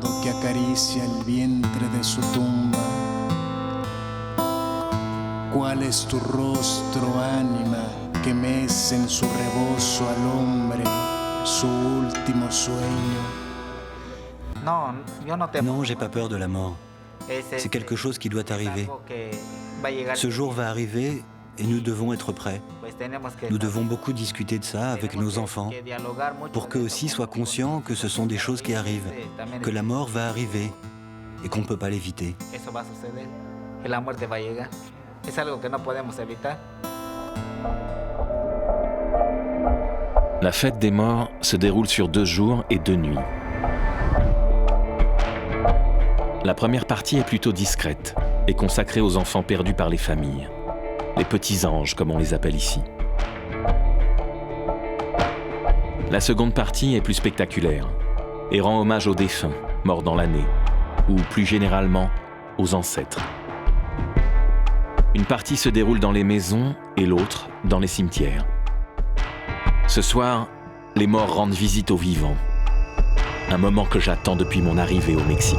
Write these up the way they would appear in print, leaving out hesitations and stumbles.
recuerdo que acaricia el vientre de su tumba. ¿Cuál es tu rostro, ánima, que mece en su rebozo al hombre su último sueño? Non, j'ai pas peur de la mort. C'est quelque chose qui doit arriver. Ce jour va arriver et nous devons être prêts. Nous devons beaucoup discuter de ça avec nos enfants pour qu'eux aussi soient conscients que ce sont des choses qui arrivent, que la mort va arriver et qu'on ne peut pas l'éviter. La fête des morts se déroule sur 2 jours et 2 nuits. La première partie est plutôt discrète et consacrée aux enfants perdus par les familles. Les petits anges, comme on les appelle ici. La seconde partie est plus spectaculaire et rend hommage aux défunts, morts dans l'année, ou plus généralement, aux ancêtres. Une partie se déroule dans les maisons et l'autre dans les cimetières. Ce soir, les morts rendent visite aux vivants. Un moment que j'attends depuis mon arrivée au Mexique.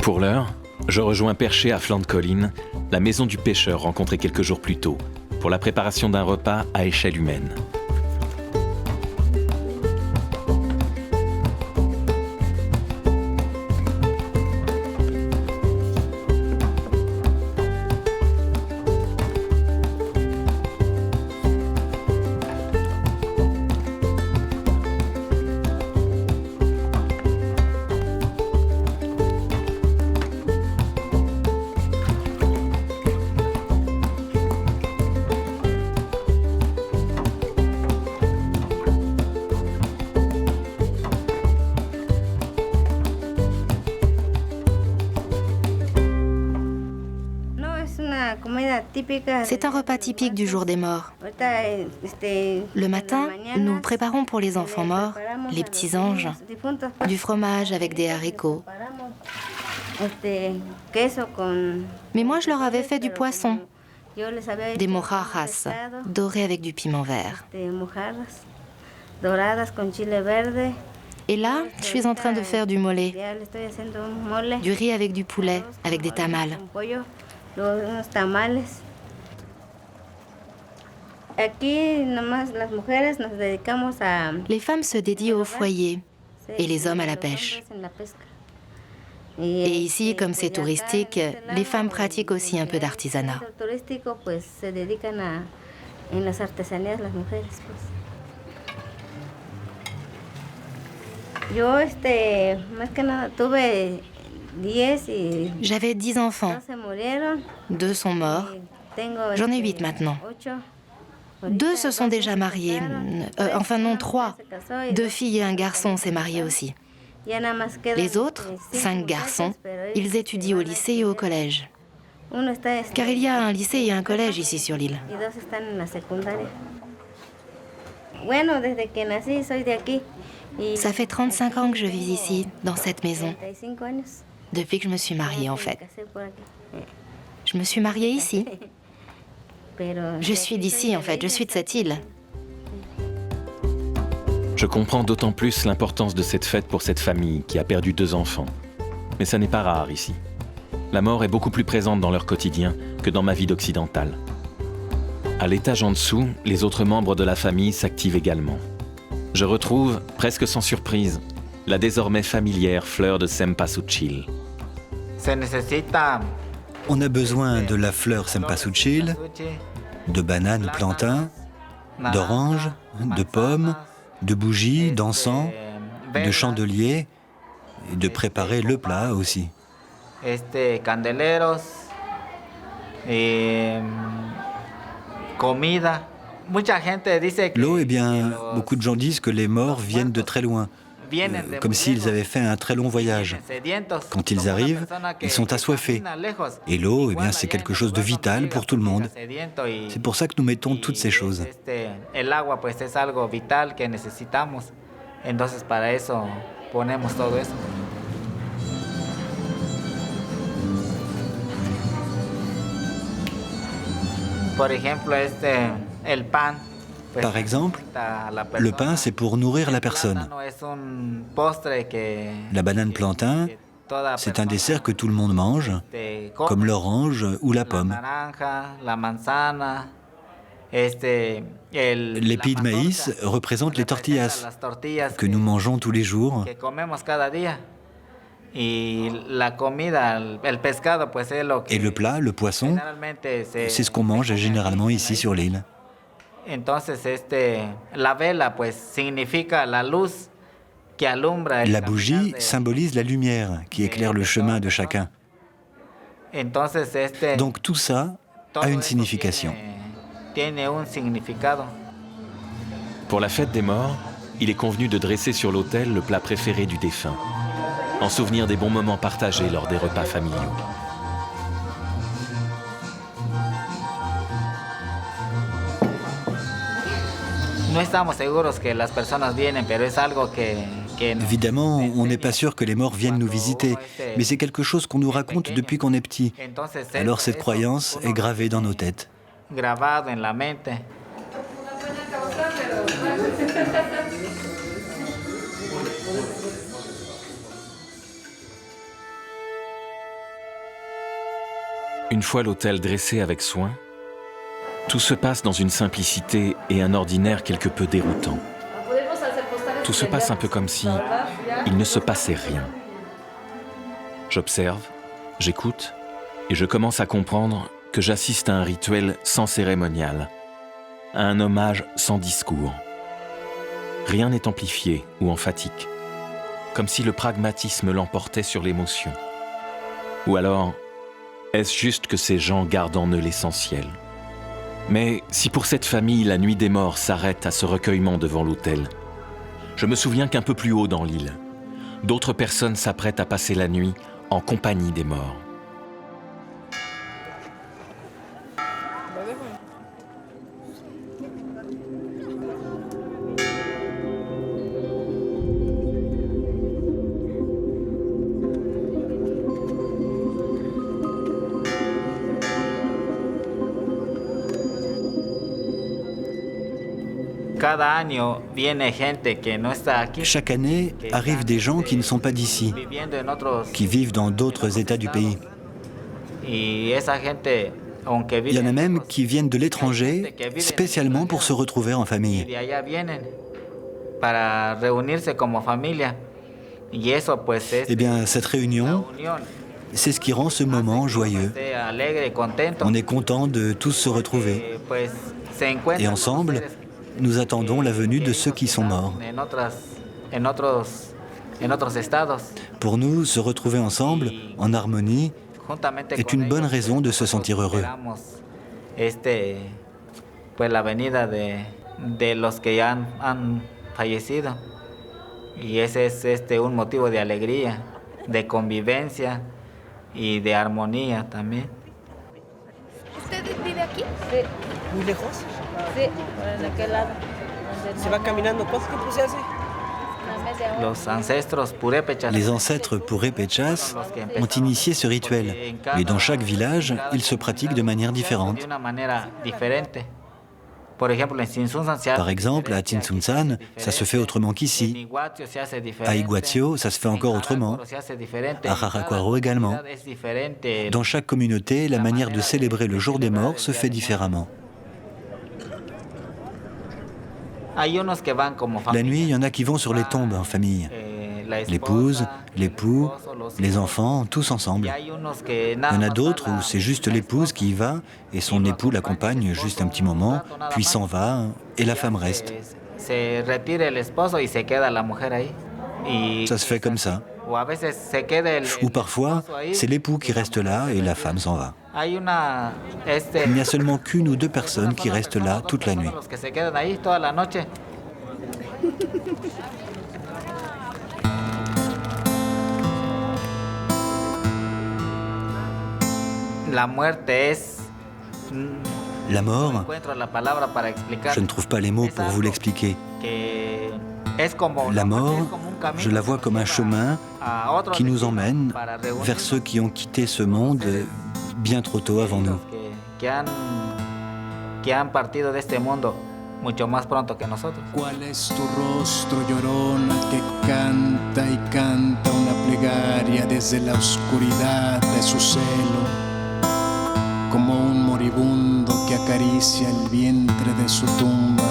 Pour l'heure, je rejoins perché à flanc de colline, la maison du pêcheur rencontré quelques jours plus tôt, pour la préparation d'un repas à échelle humaine. C'est un repas typique du jour des morts. Le matin, nous préparons pour les enfants morts, les petits anges, du fromage avec des haricots. Mais moi, je leur avais fait du poisson, des mojarras, dorés avec du piment vert. Et là, je suis en train de faire du mole, du riz avec du poulet, avec des tamales. Les femmes se dédient au foyer et les hommes à la pêche. Et ici, comme c'est touristique, les femmes pratiquent aussi un peu d'artisanat. J'avais 10 enfants. 2 sont morts. J'en ai 8 maintenant. 2 se sont déjà mariés. Enfin non, 3. 2 filles et un garçon s'est marié aussi. Les autres, 5 garçons, ils étudient au lycée et au collège. Car il y a un lycée et un collège ici sur l'île. Ça fait 35 ans que je vis ici, dans cette maison. Depuis que je me suis mariée, en fait. Je me suis mariée ici. Je suis d'ici, en fait. Je suis de cette île. Je comprends d'autant plus l'importance de cette fête pour cette famille qui a perdu 2 enfants. Mais ça n'est pas rare ici. La mort est beaucoup plus présente dans leur quotidien que dans ma vie d'occidentale. À l'étage en dessous, les autres membres de la famille s'activent également. Je retrouve, presque sans surprise, la désormais familière fleur de cempasúchil. On a besoin de la fleur cempasúchil, de bananes ou plantains, d'oranges, de pommes, de bougies, d'encens, de chandeliers, et de préparer le plat aussi. L'eau, eh bien, beaucoup de gens disent que les morts viennent de très loin, comme s'ils avaient fait un très long voyage. Quand ils arrivent, ils sont assoiffés. Et l'eau, eh bien, c'est quelque chose de vital pour tout le monde. C'est pour ça que nous mettons toutes ces choses. Por ejemplo, el pan Par exemple, le pain, c'est pour nourrir la personne. La banane plantain, c'est un dessert que tout le monde mange, comme l'orange ou la pomme. L'épi de maïs représente les tortillas que nous mangeons tous les jours. Et le plat, le poisson, c'est ce qu'on mange généralement ici sur l'île. La bougie symbolise la lumière qui éclaire le chemin de chacun. Donc tout ça a une signification. Pour la fête des morts, il est convenu de dresser sur l'autel le plat préféré du défunt, en souvenir des bons moments partagés lors des repas familiaux. Évidemment, on n'est pas sûr que les morts viennent nous visiter, mais c'est quelque chose qu'on nous raconte depuis qu'on est petit. Alors cette croyance est gravée dans nos têtes. Une fois l'autel dressé avec soin, tout se passe dans une simplicité et un ordinaire quelque peu déroutant. Tout se passe un peu comme si il ne se passait rien. J'observe, j'écoute, et je commence à comprendre que j'assiste à un rituel sans cérémonial, à un hommage sans discours. Rien n'est amplifié ou emphatique, comme si le pragmatisme l'emportait sur l'émotion. Ou alors, est-ce juste que ces gens gardent en eux l'essentiel ? Mais si pour cette famille, la nuit des morts s'arrête à ce recueillement devant l'autel, je me souviens qu'un peu plus haut dans l'île, d'autres personnes s'apprêtent à passer la nuit en compagnie des morts. Chaque année, arrivent des gens qui ne sont pas d'ici, qui vivent dans d'autres États du pays. Il y en a même qui viennent de l'étranger spécialement pour se retrouver en famille. Eh bien, cette réunion, c'est ce qui rend ce moment joyeux. On est content de tous se retrouver. Et ensemble, nous attendons la venue de ceux qui sont morts. Pour nous, se retrouver ensemble, en harmonie, est une bonne raison de se sentir heureux. Y ese es un motivo de alegría, de convivencia y de armonía también. ¿Usted vive aquí? Sí. ¿Muy lejos? Sí, en aquel lado. ¿Se va caminando? ¿Cuánto tiempo se hace? Les ancêtres purépechas ont initié ce rituel, mais dans chaque village, il se pratique de manière différente. Par exemple, à Tzintzuntzan, ça se fait autrement qu'ici. À Iguazio, ça se fait encore autrement. À Raracuaro également. Dans chaque communauté, la manière de célébrer le jour des morts se fait différemment. La nuit, il y en a qui vont sur les tombes en famille. L'épouse, l'époux, les enfants, tous ensemble. Il y en a d'autres où c'est juste l'épouse qui y va et son époux l'accompagne juste un petit moment, puis s'en va et la femme reste. Ça se fait comme ça. Ou parfois, c'est l'époux qui reste là et la femme s'en va. Il n'y a seulement qu'une ou deux personnes qui restent là toute la nuit. La mort, je ne trouve pas les mots pour vous l'expliquer. La mort, je la vois comme un chemin qui nous emmène vers ceux qui ont quitté ce monde bien trop tôt avant nous. mucho más pronto que nosotros. ¿Cuál es tu rostro, llorona, que canta y canta una plegaria desde la oscuridad de su celo, como un moribundo que acaricia el vientre de su tumba?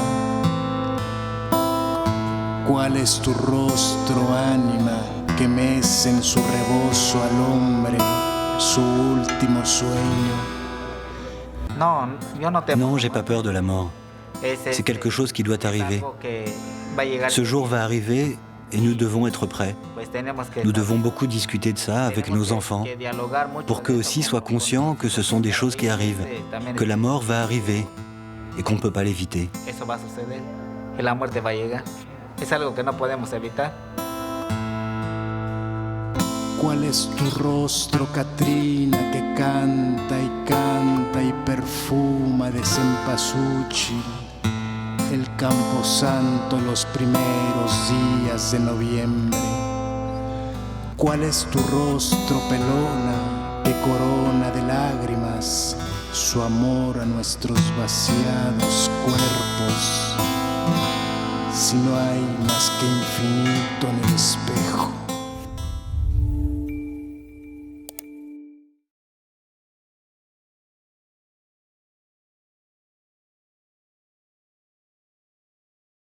¿Cuál es tu rostro, ánima, que mece en su rebozo al hombre su último sueño? Non, j'ai pas peur de la mort. C'est quelque chose qui doit arriver. Ce jour va arriver et nous devons être prêts. Nous devons beaucoup discuter de ça avec nos enfants pour qu'eux aussi soient conscients que ce sont des choses qui arrivent, que la mort va arriver et qu'on ne peut pas l'éviter. Es algo que no podemos evitar. ¿Cuál es tu rostro, Catrina, que canta y perfuma de cempasúchil el camposanto los primeros días de noviembre? ¿Cuál es tu rostro, pelona, que corona de lágrimas su amor a nuestros vaciados cuerpos? Si no hay más que infinito en el espejo.